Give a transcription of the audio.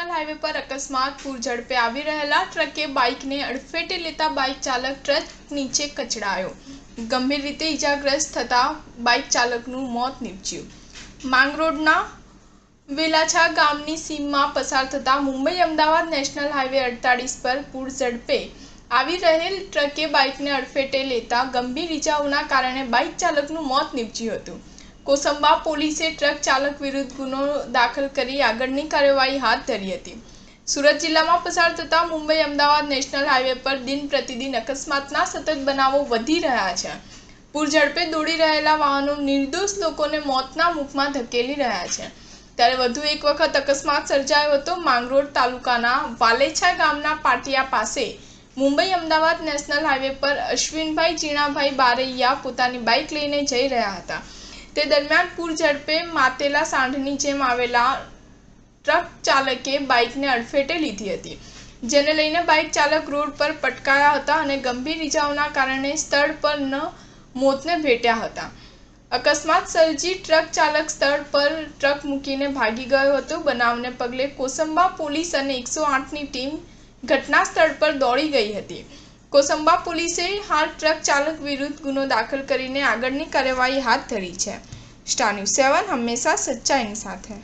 National highway પર અકસ્માત પૂર ઝડપે આવી રહેલા ટ્રકે બાઇકને અડફેટે લેતા બાઇક ચાલક ટ્રક નીચે કચડાયો। ગંભીર રીતે ઈજાગ્રસ્ત થતા બાઇક ચાલકનું મોત નીપજ્યું। માંગરોળના વેલાછા ગામની સીમમાં પસાર થતા મુંબઈ અમદાવાદ નેશનલ હાઈવે 48 પર પૂર ઝડપે આવી રહેલ ટ્રકે બાઇકને અડફેટે લેતા ગંભીર ઈજાઓના કારણે બાઇક ચાલકનું મોત નીપજ્યું હતું। કોસંબા પોલીસે ટ્રક ચાલક વિરુદ્ધ ગુનો દાખલ કરી આગળની કાર્યવાહી હાથ ધરી હતી। સુરત જિલ્લામાં પસાર થતા મુંબઈ અમદાવાદ નેશનલ હાઈવે પર દિન પ્રતિદિન અકસ્માતના સતત બનાવો વધી રહ્યા છે। પૂર ઝડપે દોડી રહેલા વાહનો નિર્દોષ લોકોને મોતના મુખમાં ધકેલી રહ્યા છે। ત્યારે વધુ એક વખત અકસ્માત સર્જાયો હતો। માંગરોળ તાલુકાના વાલેછા ગામના પાટિયા પાસે મુંબઈ અમદાવાદ નેશનલ હાઈવે પર અશ્વિનભાઈ જીણાભાઈ બારૈયા પોતાની બાઇક લઈને જઈ રહ્યા હતા। તે દરમિયાન પૂર ઝડપે માતેલા સાંઢની જેમ આવેલા ટ્રક ચાલકે બાઇકને અડફેટે લીધી હતી, જેને લઈને બાઇક ચાલક રોડ પર પટકાયા હતા અને ગંભીર ઈજાઓના કારણે સ્થળ પર મોતને ભેટ્યા હતા। અકસ્માત સર્જી ટ્રક ચાલક સ્થળ પર ટ્રક મૂકીને ભાગી ગયો હતો। બનાવને પગલે કોસંબા પોલીસ અને 108ની ટીમ ઘટના સ્થળ પર દોડી ગઈ હતી। કોસંબા પોલીસે હાલ ટ્રક ચાલક વિરુદ્ધ ગુનો દાખલ કરીને આગળની કાર્યવાહી હાથ ધરી છે। સ્ટાર ન્યૂઝ 7 હંમેશા સચ્ચાઈની સાથે।